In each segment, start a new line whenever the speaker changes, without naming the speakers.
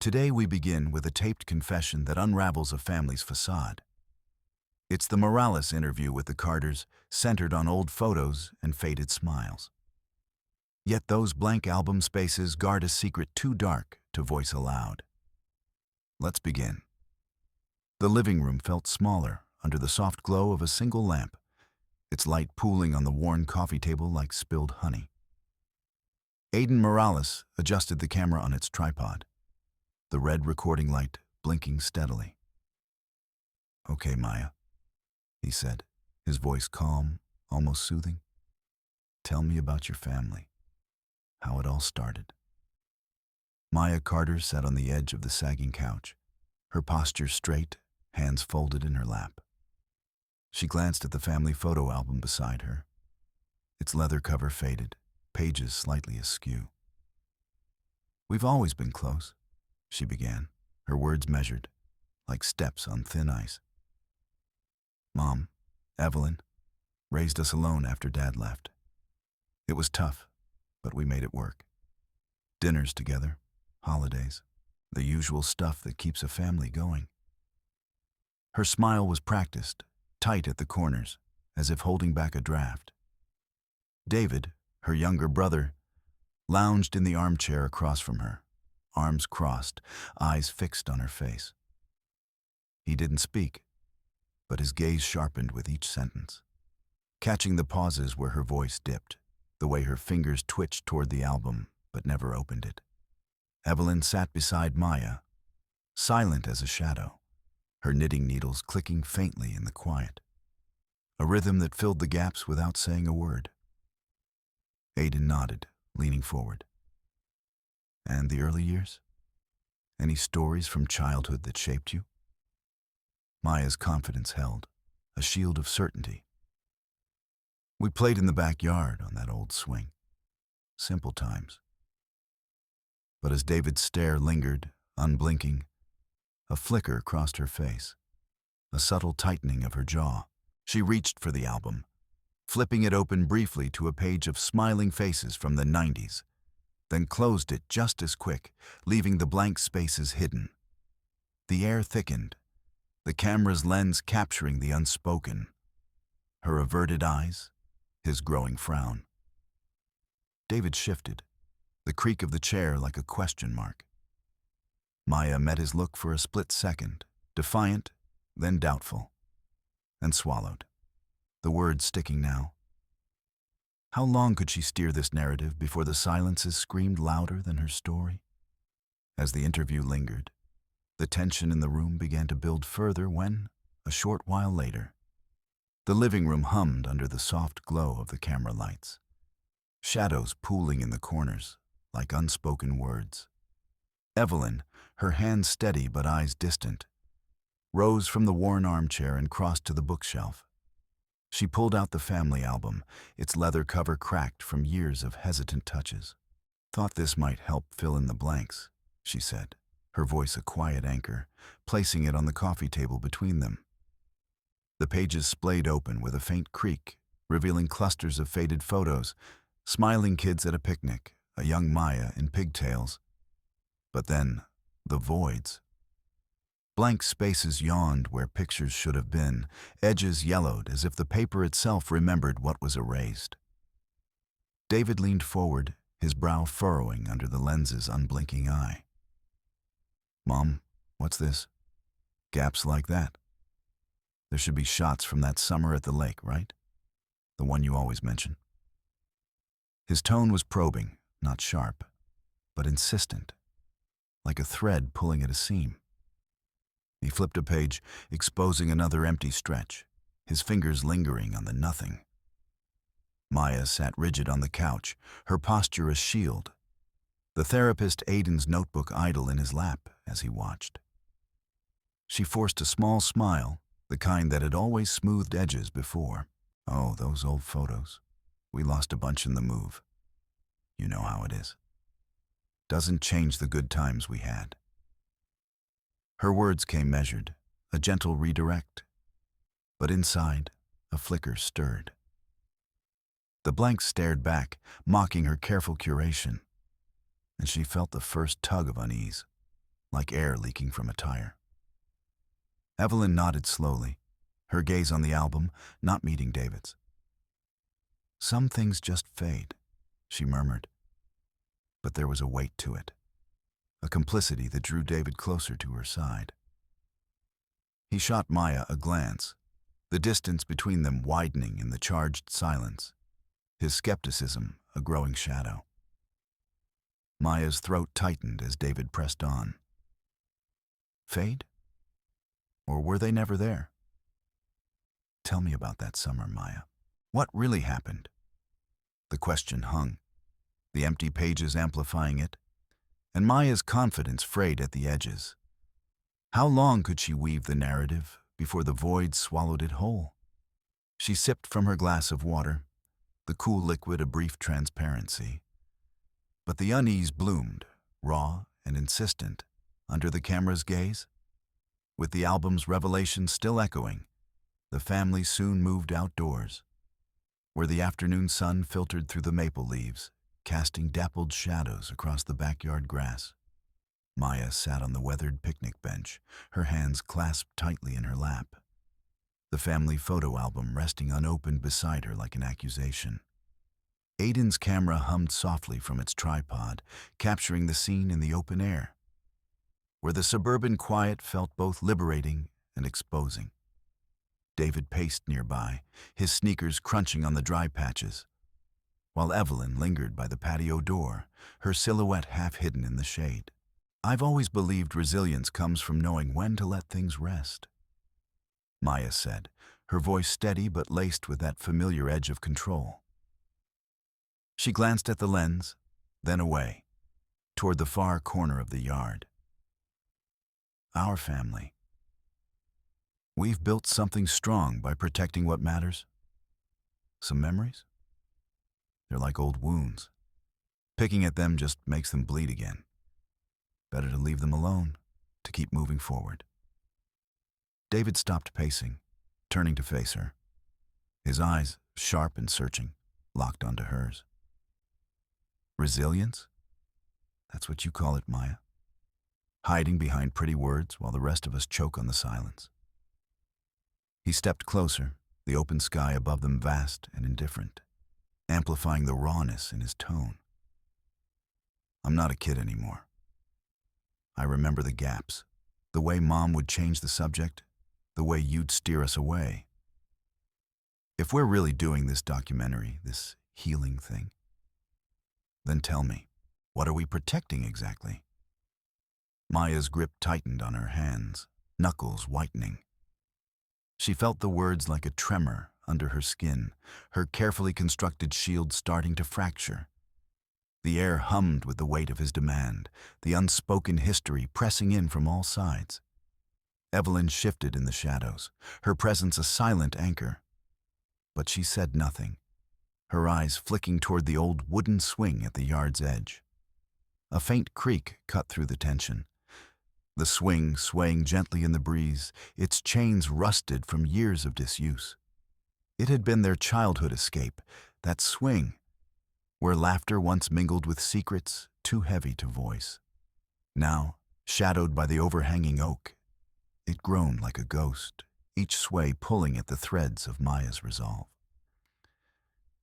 Today we begin with a taped confession that unravels a family's facade. It's the Morales interview with the Carters, centered on old photos and faded smiles. Yet those blank album spaces guard a secret too dark to voice aloud. Let's begin. The living room felt smaller under the soft glow of a single lamp, its light pooling on the worn coffee table like spilled honey. Aiden Morales adjusted the camera on its tripod, the red recording light blinking steadily. "Okay, Maya," he said, his voice calm, almost soothing. "Tell me about your family, how it all started." Maya Carter sat on the edge of the sagging couch, her posture straight, hands folded in her lap. She glanced at the family photo album beside her, its leather cover faded, pages slightly askew. "We've always been close," she began, her words measured, like steps on thin ice. "Mom, Evelyn, raised us alone after Dad left. It was tough, but we made it work. Dinners together, holidays, the usual stuff that keeps a family going." Her smile was practiced, tight at the corners, as if holding back a draft. David, her younger brother, lounged in the armchair across from her, arms crossed, eyes fixed on her face. He didn't speak, but his gaze sharpened with each sentence, catching the pauses where her voice dipped, the way her fingers twitched toward the album but never opened it. Evelyn sat beside Maya, silent as a shadow, her knitting needles clicking faintly in the quiet, a rhythm that filled the gaps without saying a word. Aiden nodded, leaning forward. "And the early years? Any stories from childhood that shaped you?" Maya's confidence held, a shield of certainty. "We played in the backyard on that old swing. Simple times." But as David's stare lingered, unblinking, a flicker crossed her face, a subtle tightening of her jaw. She reached for the album, flipping it open briefly to a page of smiling faces from the 90s, then closed it just as quick, leaving the blank spaces hidden. The air thickened, the camera's lens capturing the unspoken, her averted eyes, his growing frown. David shifted, the creak of the chair like a question mark. Maya met his look for a split second, defiant, then doubtful, and swallowed, the words sticking now. How long could she steer this narrative before the silences screamed louder than her story? As the interview lingered, the tension in the room began to build further when, a short while later, the living room hummed under the soft glow of the camera lights, shadows pooling in the corners like unspoken words. Evelyn, her hands steady but eyes distant, rose from the worn armchair and crossed to the bookshelf. She pulled out the family album, its leather cover cracked from years of hesitant touches. "Thought this might help fill in the blanks," she said, her voice a quiet anchor, placing it on the coffee table between them. The pages splayed open with a faint creak, revealing clusters of faded photos, smiling kids at a picnic, a young Maya in pigtails. But then, the voids. Blank spaces yawned where pictures should have been, edges yellowed as if the paper itself remembered what was erased. David leaned forward, his brow furrowing under the lens's unblinking eye. "Mom, what's this? Gaps like that? There should be shots from that summer at the lake, right? The one you always mention." His tone was probing, not sharp, but insistent, like a thread pulling at a seam. He flipped a page, exposing another empty stretch, his fingers lingering on the nothing. Maya sat rigid on the couch, her posture a shield, the therapist Aiden's notebook idle in his lap as he watched. She forced a small smile, the kind that had always smoothed edges before. "Oh, those old photos. We lost a bunch in the move. You know how it is. Doesn't change the good times we had." Her words came measured, a gentle redirect. But inside, a flicker stirred. The blank stared back, mocking her careful curation, and she felt the first tug of unease. like air leaking from a tire. Evelyn nodded slowly, her gaze on the album, not meeting David's. "Some things just fade," she murmured. But there was a weight to it, a complicity that drew David closer to her side. He shot Maya a glance, the distance between them widening in the charged silence, his skepticism a growing shadow. Maya's throat tightened as David pressed on. Fade? Or were they never there? "Tell me about that summer, Maya. What really happened?" The question hung, the empty pages amplifying it, and Maya's confidence frayed at the edges. How long could she weave the narrative before the void swallowed it whole? She sipped from her glass of water, the cool liquid a brief transparency. But the unease bloomed, raw and insistent, under the camera's gaze. With the album's revelation still echoing, the family soon moved outdoors, where the afternoon sun filtered through the maple leaves, casting dappled shadows across the backyard grass. Maya sat on the weathered picnic bench, her hands clasped tightly in her lap, the family photo album resting unopened beside her like an accusation. Aiden's camera hummed softly from its tripod, capturing the scene in the open air, where the suburban quiet felt both liberating and exposing. David paced nearby, his sneakers crunching on the dry patches, while Evelyn lingered by the patio door, her silhouette half hidden in the shade. "I've always believed resilience comes from knowing when to let things rest," Maya said, her voice steady but laced with that familiar edge of control. She glanced at the lens, then away, toward the far corner of the yard. "Our family. We've built something strong by protecting what matters. Some memories? They're like old wounds. Picking at them just makes them bleed again. Better to leave them alone, to keep moving forward." David stopped pacing, turning to face her, his eyes, sharp and searching, locked onto hers. "Resilience? That's what you call it, Maya. Hiding behind pretty words while the rest of us choke on the silence." He stepped closer, the open sky above them vast and indifferent, amplifying the rawness in his tone. "I'm not a kid anymore. I remember the gaps, the way Mom would change the subject, the way you'd steer us away. If we're really doing this documentary, this healing thing, then tell me, what are we protecting exactly?" Maya's grip tightened on her hands, knuckles whitening. She felt the words like a tremor under her skin, her carefully constructed shield starting to fracture. The air hummed with the weight of his demand, the unspoken history pressing in from all sides. Evelyn shifted in the shadows, her presence a silent anchor. But she said nothing, her eyes flicking toward the old wooden swing at the yard's edge. A faint creak cut through the tension, the swing swaying gently in the breeze, its chains rusted from years of disuse. It had been their childhood escape, that swing, where laughter once mingled with secrets too heavy to voice. Now, shadowed by the overhanging oak, it groaned like a ghost, each sway pulling at the threads of Maya's resolve.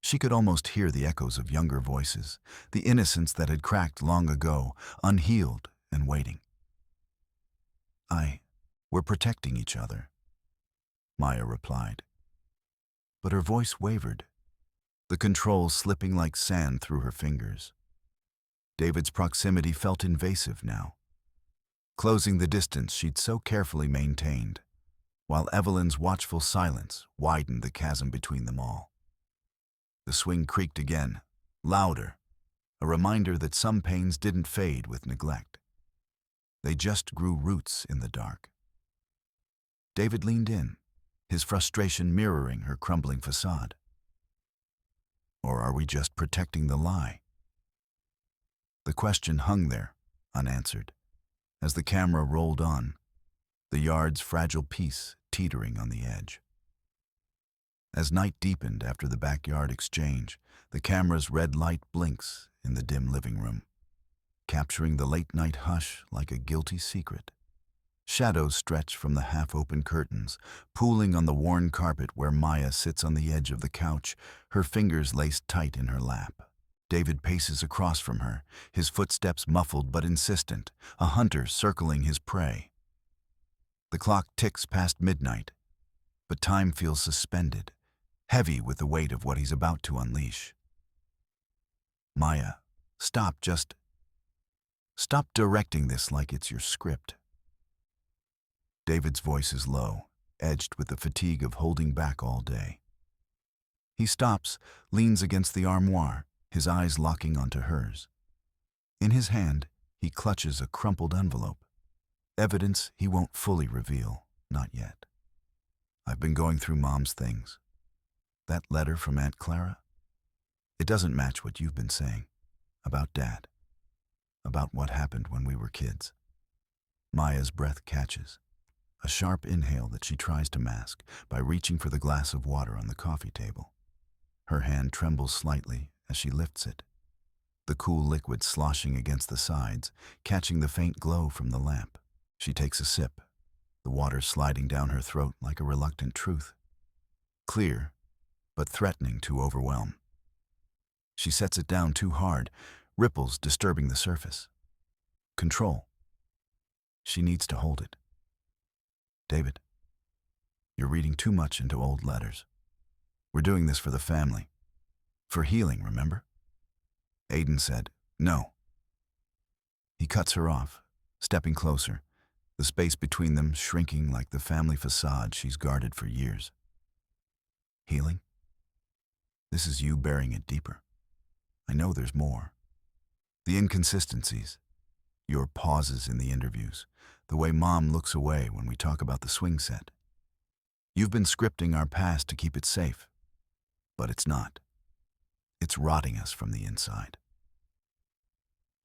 She could almost hear the echoes of younger voices, the innocence that had cracked long ago, unhealed and waiting. We're protecting each other," Maya replied. But her voice wavered, the control slipping like sand through her fingers. David's proximity felt invasive now, closing the distance she'd so carefully maintained, while Evelyn's watchful silence widened the chasm between them all. The swing creaked again, louder, a reminder that some pains didn't fade with neglect. They just grew roots in the dark. David leaned in, his frustration mirroring her crumbling facade. Or are we just protecting the lie? The question hung there, unanswered, as the camera rolled on, the yard's fragile peace teetering on the edge. As night deepened after the backyard exchange, the camera's red light blinks in the dim living room. capturing the late-night hush like a guilty secret. Shadows stretch from the half-open curtains, pooling on the worn carpet where Maya sits on the edge of the couch, her fingers laced tight in her lap. David paces across from her, his footsteps muffled but insistent, a hunter circling his prey. The clock ticks past midnight, but time feels suspended, heavy with the weight of what he's about to unleash. Maya, stop directing this like it's your script. David's voice is low, edged with the fatigue of holding back all day. He stops, leans against the armoire, his eyes locking onto hers. In his hand, he clutches a crumpled envelope. Evidence he won't fully reveal, not yet. I've been going through Mom's things. That letter from Aunt Clara? It doesn't match what you've been saying. About Dad. About what happened when we were kids. Maya's breath catches. A sharp inhale that she tries to mask by reaching for the glass of water on the coffee table. Her hand trembles slightly as she lifts it, the cool liquid sloshing against the sides, catching the faint glow from the lamp. She takes a sip, the water sliding down her throat like a reluctant truth. Clear, but threatening to overwhelm. She sets it down too hard, ripples disturbing the surface. Control. She needs to hold it. David, you're reading too much into old letters. We're doing this for the family. For healing, remember? Aiden said, no. He cuts her off, stepping closer, the space between them shrinking like the family facade she's guarded for years. Healing? This is you burying it deeper. I know there's more. The inconsistencies, your pauses in the interviews, the way Mom looks away when we talk about the swing set. You've been scripting our past to keep it safe, but it's not. It's rotting us from the inside.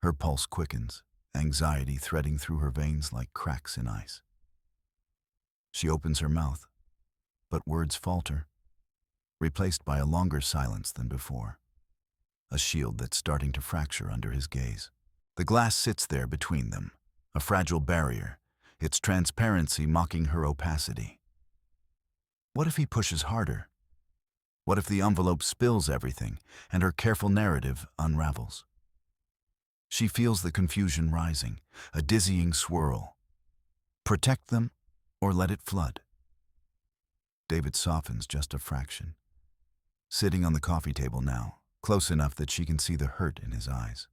Her pulse quickens, anxiety threading through her veins like cracks in ice. She opens her mouth, but words falter, replaced by a longer silence than before. A shield that's starting to fracture under his gaze. The glass sits there between them, a fragile barrier, its transparency mocking her opacity. What if he pushes harder? What if the envelope spills everything and her careful narrative unravels? She feels the confusion rising, a dizzying swirl. Protect them or let it flood? David softens just a fraction, sitting on the coffee table now, close enough that she can see the hurt in his eyes.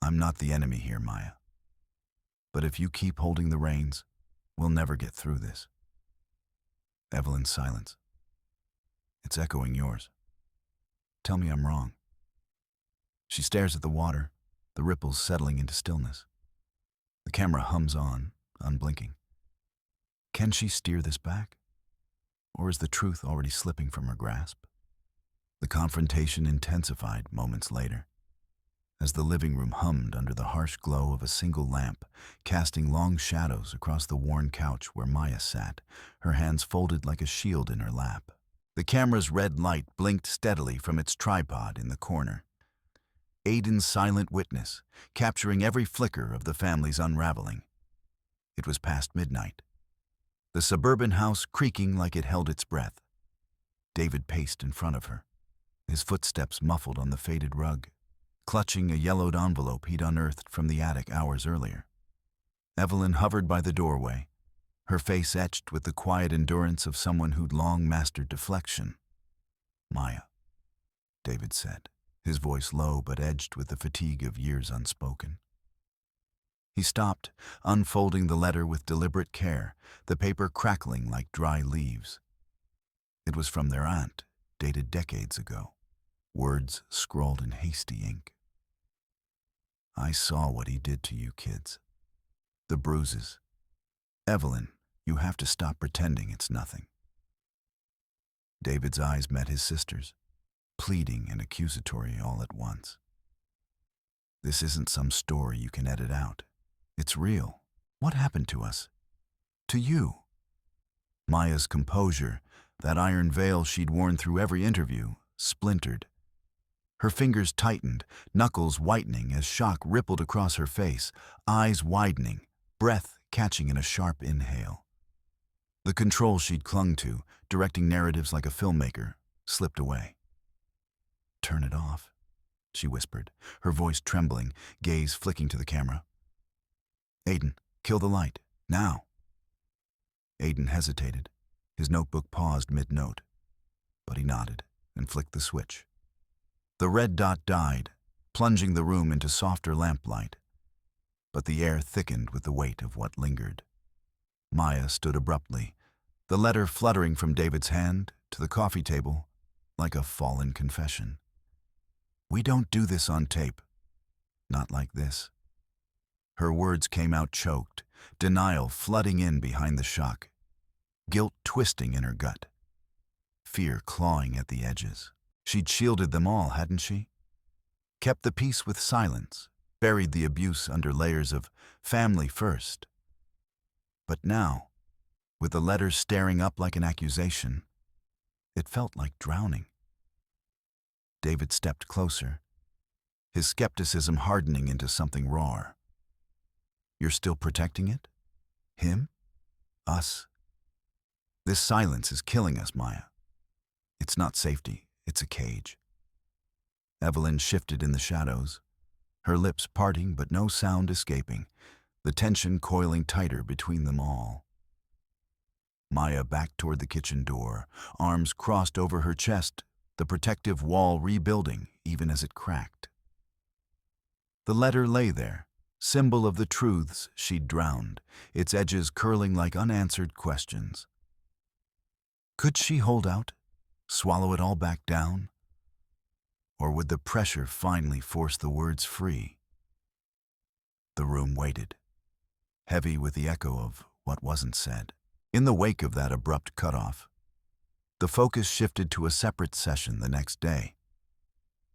I'm not the enemy here, Maya. But if you keep holding the reins, we'll never get through this. Evelyn's silence. It's echoing yours. Tell me I'm wrong. She stares at the water, the ripples settling into stillness. The camera hums on, unblinking. Can she steer this back? Or is the truth already slipping from her grasp? The confrontation intensified moments later, as the living room hummed under the harsh glow of a single lamp, casting long shadows across the worn couch where Maya sat, her hands folded like a shield in her lap. The camera's red light blinked steadily from its tripod in the corner. Aiden's silent witness, capturing every flicker of the family's unraveling. It was past midnight. The suburban house creaking like it held its breath. David paced in front of her, his footsteps muffled on the faded rug, clutching a yellowed envelope he'd unearthed from the attic hours earlier. Evelyn hovered by the doorway, her face etched with the quiet endurance of someone who'd long mastered deflection. Maya, David said, his voice low but edged with the fatigue of years unspoken. He stopped, unfolding the letter with deliberate care, the paper crackling like dry leaves. It was from their aunt, dated decades ago, words scrawled in hasty ink. I saw what he did to you kids. The bruises. Evelyn, you have to stop pretending it's nothing. David's eyes met his sister's, pleading and accusatory all at once. This isn't some story you can edit out. It's real. What happened to us? To you? Maya's composure, that iron veil she'd worn through every interview, splintered. Her fingers tightened, knuckles whitening as shock rippled across her face, eyes widening, breath catching in a sharp inhale. The control she'd clung to, directing narratives like a filmmaker, slipped away. "Turn it off," she whispered, her voice trembling, gaze flicking to the camera. "Aiden, kill the light, now." Aiden hesitated. His notebook paused mid-note, but he nodded and flicked the switch. The red dot died, plunging the room into softer lamplight, but the air thickened with the weight of what lingered. Maya stood abruptly, the letter fluttering from David's hand to the coffee table like a fallen confession. "We don't do this on tape. Not like this." Her words came out choked, denial flooding in behind the shock, guilt twisting in her gut, fear clawing at the edges. She'd shielded them all, hadn't she? Kept the peace with silence, buried the abuse under layers of family first. But now, with the letters staring up like an accusation, it felt like drowning. David stepped closer, his skepticism hardening into something raw. "You're still protecting it? Him? Us? This silence is killing us, Maya. It's not safety, it's a cage." Evelyn shifted in the shadows, her lips parting but no sound escaping, the tension coiling tighter between them all. Maya backed toward the kitchen door, arms crossed over her chest, the protective wall rebuilding even as it cracked. The letter lay there, symbol of the truths she'd drowned, its edges curling like unanswered questions. Could she hold out, swallow it all back down? Or would the pressure finally force the words free? The room waited, heavy with the echo of what wasn't said. In the wake of that abrupt cutoff, the focus shifted to a separate session the next day,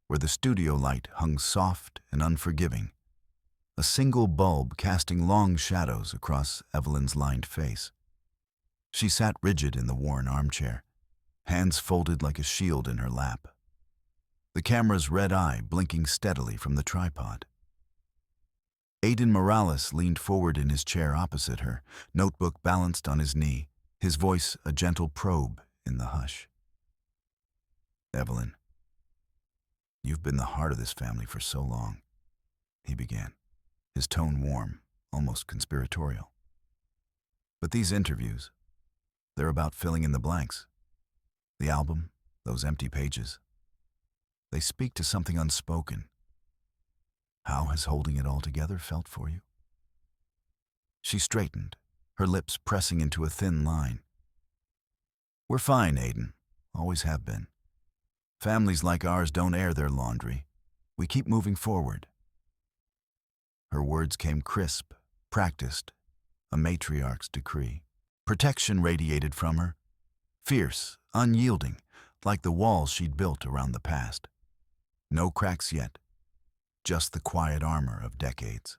where the studio light hung soft and unforgiving, a single bulb casting long shadows across Evelyn's lined face. She sat rigid in the worn armchair, hands folded like a shield in her lap, the camera's red eye blinking steadily from the tripod. Aiden Morales leaned forward in his chair opposite her, notebook balanced on his knee, his voice a gentle probe in the hush. "Evelyn, you've been the heart of this family for so long," he began, his tone warm, almost conspiratorial. "But these interviews, they're about filling in the blanks. The album, those empty pages, they speak to something unspoken. How has holding it all together felt for you?" She straightened, her lips pressing into a thin line. "We're fine, Aiden. Always have been. Families like ours don't air their laundry. We keep moving forward." Her words came crisp, practiced, a matriarch's decree. Protection radiated from her, fierce, unyielding, like the walls she'd built around the past. No cracks yet, just the quiet armor of decades.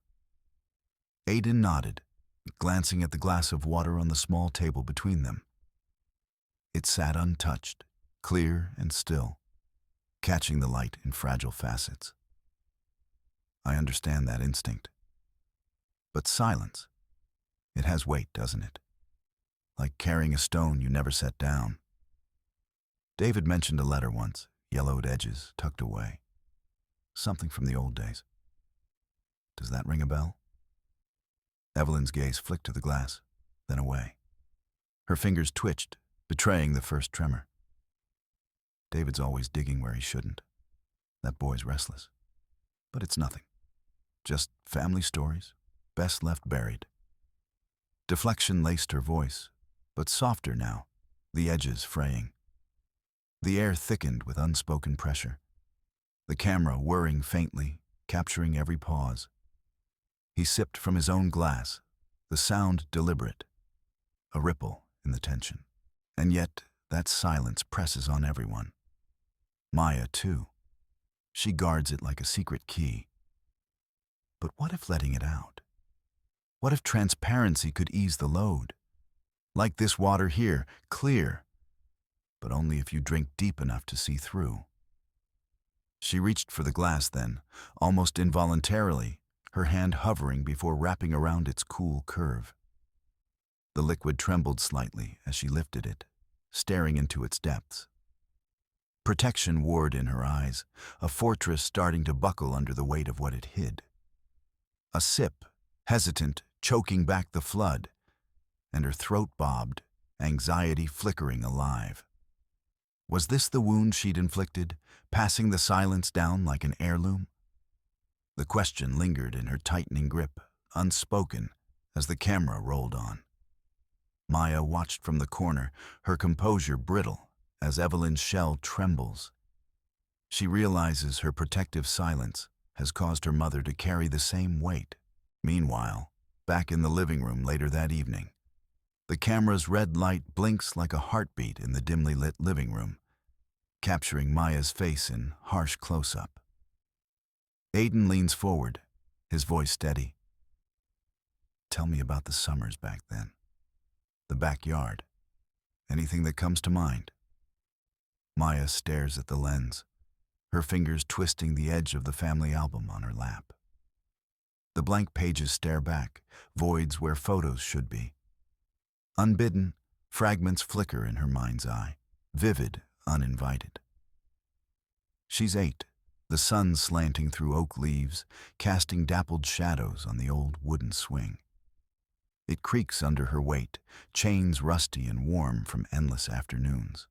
Aiden nodded, glancing at the glass of water on the small table between them. It sat untouched, clear and still, catching the light in fragile facets. "I understand that instinct. But silence, it has weight, doesn't it? Like carrying a stone you never set down." David mentioned a letter once, yellowed edges, tucked away. Something from the old days. Does that ring a bell? Evelyn's gaze flicked to the glass, then away. Her fingers twitched, betraying the first tremor. David's always digging where he shouldn't. That boy's restless. But it's nothing. Just family stories, best left buried. Deflection laced her voice, but softer now, the edges fraying. The air thickened with unspoken pressure, the camera whirring faintly, capturing every pause. He sipped from his own glass, the sound deliberate, a ripple in the tension. And yet, that silence presses on everyone. Maya, too. She guards it like a secret key. But what if letting it out? What if transparency could ease the load? Like this water here, clear, but only if you drink deep enough to see through. She She reached for the glass then, almost involuntarily, her hand hovering before wrapping around its cool curve. The liquid trembled slightly as she lifted it, staring into its depths. Protection warred in her eyes, a fortress starting to buckle under the weight of what it hid. A sip, hesitant, choking back the flood, and her throat bobbed, anxiety flickering alive. Was this the wound she'd inflicted, passing the silence down like an heirloom? The question lingered in her tightening grip, unspoken, as the camera rolled on. Maya watched from the corner, her composure brittle, as Evelyn's shell trembles. She realizes her protective silence has caused her mother to carry the same weight. Meanwhile, back in the living room later that evening, the camera's red light blinks like a heartbeat in the dimly lit living room, capturing Maya's face in harsh close-up. Aiden leans forward, his voice steady. Tell me about the summers back then. The backyard. Anything that comes to mind? Maya stares at the lens, her fingers twisting the edge of the family album on her lap. The blank pages stare back, voids where photos should be. Unbidden, fragments flicker in her mind's eye, vivid, uninvited. She's 8, the sun slanting through oak leaves, casting dappled shadows on the old wooden swing. It creaks under her weight, chains rusty and warm from endless afternoons.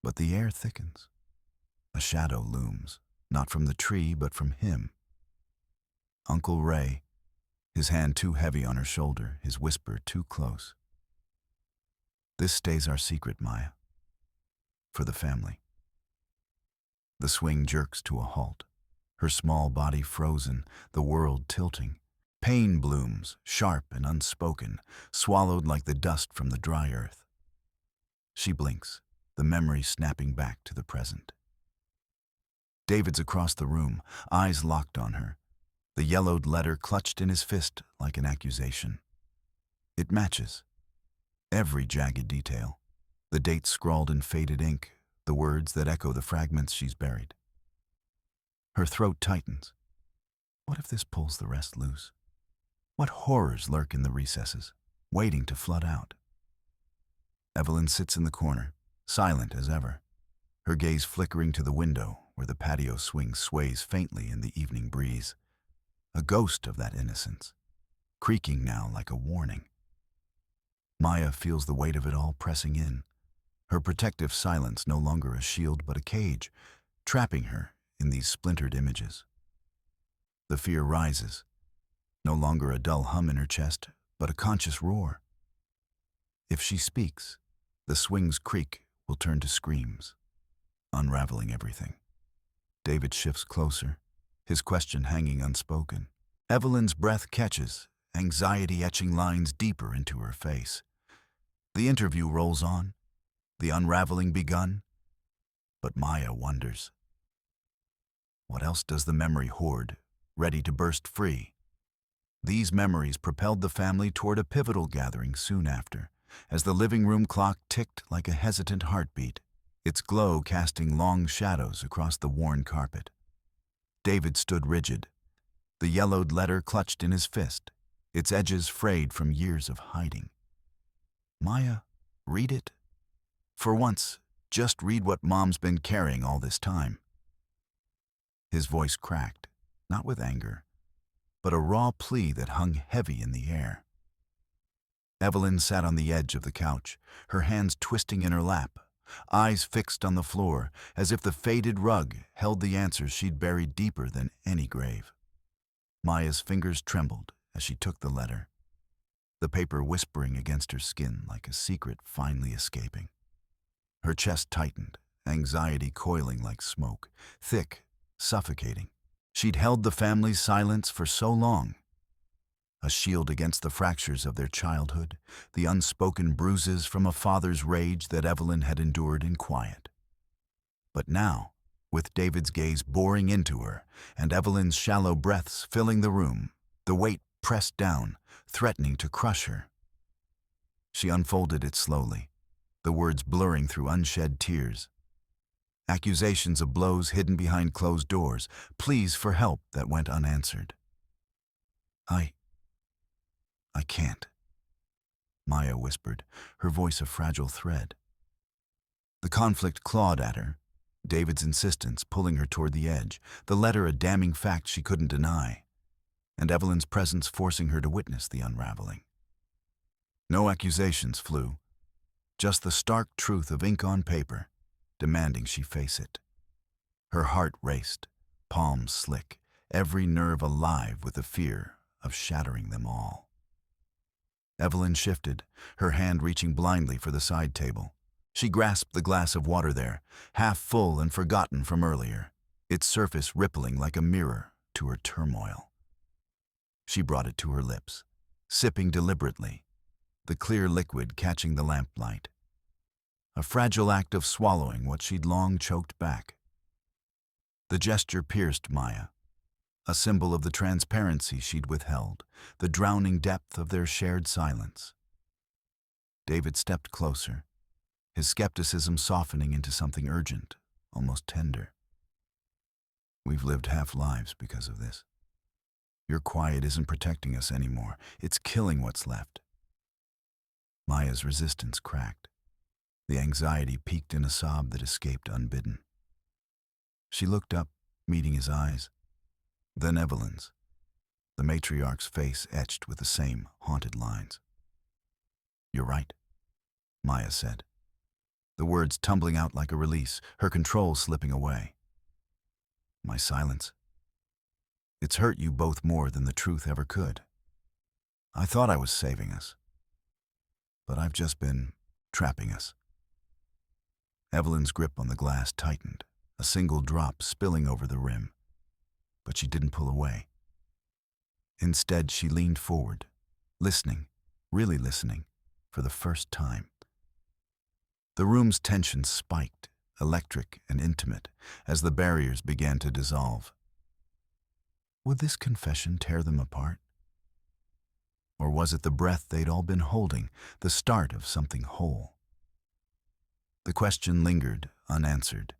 But the air thickens. A shadow looms, not from the tree, but from him. Uncle Ray, his hand too heavy on her shoulder, his whisper too close. This stays our secret, Maya. For the family. The swing jerks to a halt, her small body frozen, the world tilting. Pain blooms, sharp and unspoken, swallowed like the dust from the dry earth. She blinks, the memory snapping back to the present. David's across the room, eyes locked on her, the yellowed letter clutched in his fist like an accusation. It matches. Every jagged detail, the dates scrawled in faded ink, the words that echo the fragments she's buried. Her throat tightens. What if this pulls the rest loose? What horrors lurk in the recesses, waiting to flood out? Evelyn sits in the corner, silent as ever, her gaze flickering to the window where the patio swing sways faintly in the evening breeze. A ghost of that innocence, creaking now like a warning. Maya feels the weight of it all pressing in, her protective silence no longer a shield but a cage, trapping her in these splintered images. The fear rises, no longer a dull hum in her chest, but a conscious roar. If she speaks, the swing's creak will turn to screams, unraveling everything. David shifts closer, his question hanging unspoken. Evelyn's breath catches, anxiety etching lines deeper into her face. The interview rolls on, the unraveling begun, but Maya wonders. What else does the memory hoard, ready to burst free? These memories propelled the family toward a pivotal gathering soon after, as the living room clock ticked like a hesitant heartbeat, its glow casting long shadows across the worn carpet. David stood rigid, the yellowed letter clutched in his fist, its edges frayed from years of hiding. Maya, read it. For once, just read what Mom's been carrying all this time. His voice cracked, not with anger, but a raw plea that hung heavy in the air. Evelyn sat on the edge of the couch, her hands twisting in her lap, eyes fixed on the floor, as if the faded rug held the answers she'd buried deeper than any grave. Maya's fingers trembled as she took the letter, the paper whispering against her skin like a secret finally escaping. Her chest tightened, anxiety coiling like smoke, thick, suffocating. She'd held the family's silence for so long, a shield against the fractures of their childhood, the unspoken bruises from a father's rage that Evelyn had endured in quiet. But now, with David's gaze boring into her and Evelyn's shallow breaths filling the room, the weight pressed down, threatening to crush her. She unfolded it slowly, the words blurring through unshed tears. accusations of blows hidden behind closed doors, pleas for help that went unanswered. I can't, Maya whispered, her voice a fragile thread. The conflict clawed at her, David's insistence pulling her toward the edge, the letter a damning fact she couldn't deny, and Evelyn's presence forcing her to witness the unraveling. No accusations flew, just the stark truth of ink on paper, demanding she face it. Her heart raced, palms slick, every nerve alive with the fear of shattering them all. Evelyn shifted, her hand reaching blindly for the side table. She grasped the glass of water there, half full and forgotten from earlier, its surface rippling like a mirror to her turmoil. She brought it to her lips, sipping deliberately, the clear liquid catching the lamplight. A fragile act of swallowing what she'd long choked back. The gesture pierced Maya, a symbol of the transparency she'd withheld, the drowning depth of their shared silence. David stepped closer, his skepticism softening into something urgent, almost tender. We've lived half lives because of this. Your quiet isn't protecting us anymore. It's killing what's left. Maya's resistance cracked. The anxiety peaked in a sob that escaped unbidden. She looked up, meeting his eyes. Then Evelyn's, the matriarch's face etched with the same haunted lines. You're right, Maya said, the words tumbling out like a release, her control slipping away. My silence. It's hurt you both more than the truth ever could. I thought I was saving us, but I've just been trapping us. Evelyn's grip on the glass tightened, a single drop spilling over the rim, but she didn't pull away. Instead, she leaned forward, listening, really listening, for the first time. The room's tension spiked, electric and intimate, as the barriers began to dissolve. Would this confession tear them apart? Or was it the breath they'd all been holding, the start of something whole? The question lingered, unanswered,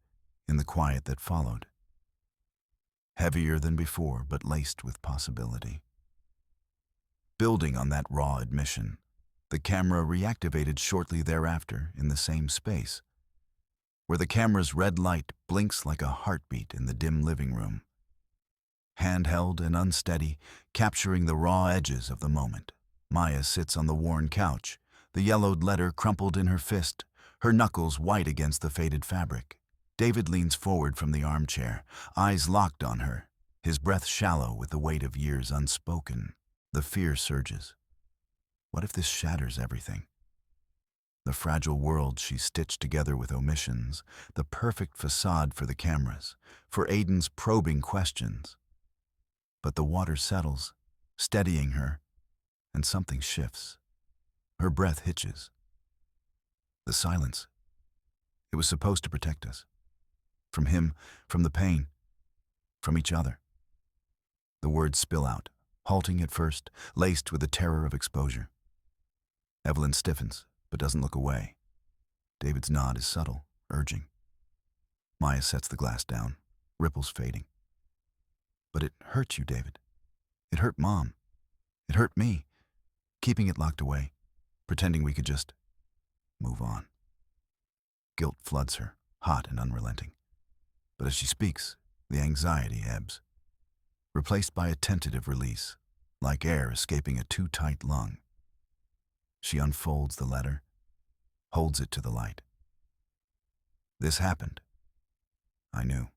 in the quiet that followed. Heavier than before, but laced with possibility. Building on that raw admission, the camera reactivated shortly thereafter in the same space, where the camera's red light blinks like a heartbeat in the dim living room. Handheld and unsteady, capturing the raw edges of the moment, Maya sits on the worn couch, the yellowed letter crumpled in her fist, her knuckles white against the faded fabric. David leans forward from the armchair, eyes locked on her, his breath shallow with the weight of years unspoken. The fear surges. What if this shatters everything? The fragile world she stitched together with omissions, the perfect facade for the cameras, for Aiden's probing questions. But the water settles, steadying her, and something shifts. Her breath hitches. The silence. It was supposed to protect us. From him, from the pain, from each other. The words spill out, halting at first, laced with the terror of exposure. Evelyn stiffens, but doesn't look away. David's nod is subtle, urging. Maya sets the glass down, ripples fading. But it hurt you, David. It hurt Mom. It hurt me. Keeping it locked away, pretending we could just move on. Guilt floods her, hot and unrelenting. But as she speaks, the anxiety ebbs, replaced by a tentative release, like air escaping a too tight lung. She unfolds the letter, holds it to the light. This happened. I knew.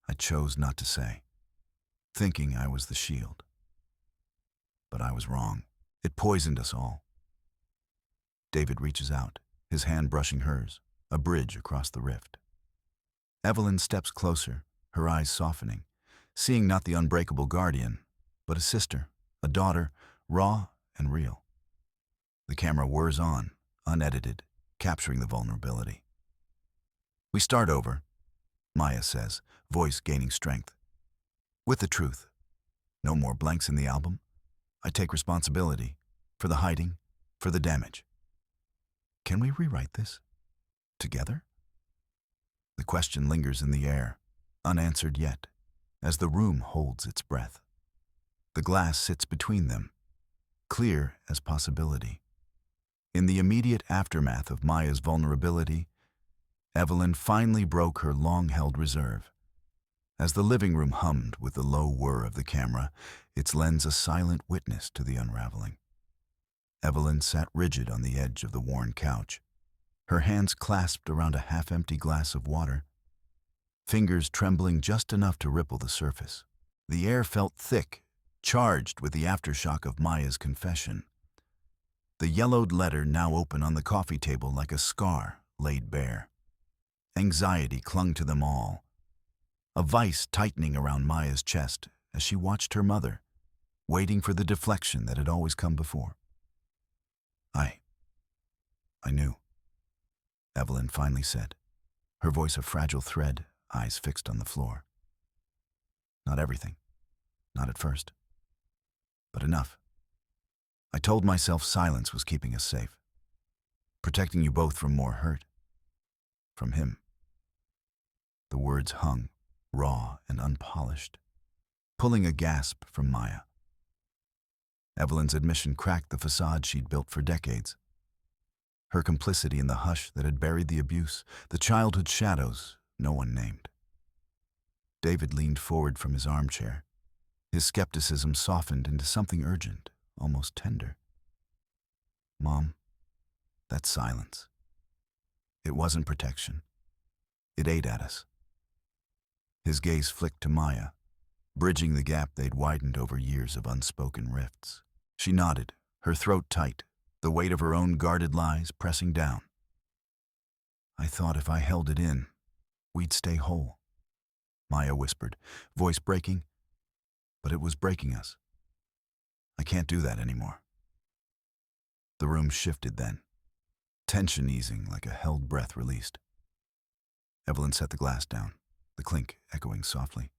I chose not to say, thinking I was the shield. But I was wrong. It poisoned us all. David reaches out, his hand brushing hers, a bridge across the rift. Evelyn steps closer, her eyes softening, seeing not the unbreakable guardian, but a sister, a daughter, raw and real. The camera whirs on, unedited, capturing the vulnerability. We start over, Maya says, voice gaining strength. With the truth. No more blanks in the album. I take responsibility for the hiding, for the damage. Can we rewrite this? Together? The question lingers in the air, unanswered yet, as the room holds its breath. The glass sits between them, clear as possibility. In the immediate aftermath of Maya's vulnerability, Evelyn finally broke her long-held reserve. As the living room hummed with the low whir of the camera, its lens a silent witness to the unraveling. Evelyn sat rigid on the edge of the worn couch, her hands clasped around a half-empty glass of water, fingers trembling just enough to ripple the surface. The air felt thick, charged with the aftershock of Maya's confession. The yellowed letter now open on the coffee table like a scar laid bare. Anxiety clung to them all, a vice tightening around Maya's chest as she watched her mother, waiting for the deflection that had always come before. I knew, Evelyn finally said, her voice a fragile thread, eyes fixed on the floor. Not everything, not at first, but enough. I told myself silence was keeping us safe, protecting you both from more hurt. From him. The words hung, raw and unpolished, pulling a gasp from Maya. Evelyn's admission cracked the facade she'd built for decades. Her complicity in the hush that had buried the abuse, the childhood shadows no one named. David leaned forward from his armchair. His skepticism softened into something urgent, almost tender. Mom, that silence. It wasn't protection. It ate at us. His gaze flicked to Maya, bridging the gap they'd widened over years of unspoken rifts. She nodded, her throat tight, the weight of her own guarded lies pressing down. I thought if I held it in, we'd stay whole, Maya whispered, voice breaking, but it was breaking us. I can't do that anymore. The room shifted then, tension easing like a held breath released. Evelyn set the glass down, the clink echoing softly.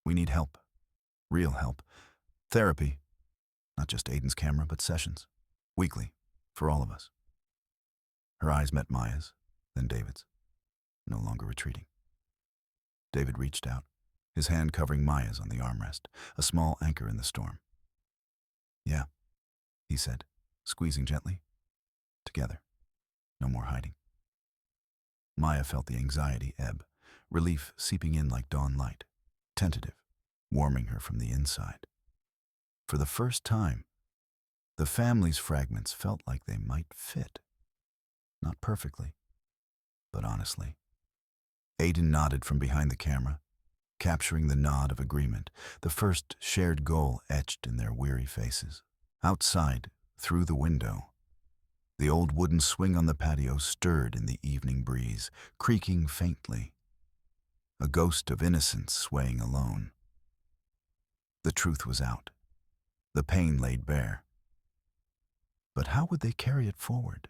We need help. Real help. Therapy. Not just Aiden's camera, but sessions. Weekly. For all of us. Her eyes met Maya's, then David's. No longer retreating. David reached out, his hand covering Maya's on the armrest, a small anchor in the storm. Yeah, he said, squeezing gently. Together. No more hiding. Maya felt the anxiety ebb, relief seeping in like dawn light, tentative, warming her from the inside. For the first time, the family's fragments felt like they might fit. Not perfectly, but honestly. Aiden nodded from behind the camera, capturing the nod of agreement, the first shared goal etched in their weary faces. Outside, through the window, the old wooden swing on the patio stirred in the evening breeze, creaking faintly, a ghost of innocence swaying alone. The truth was out, the pain laid bare. But how would they carry it forward?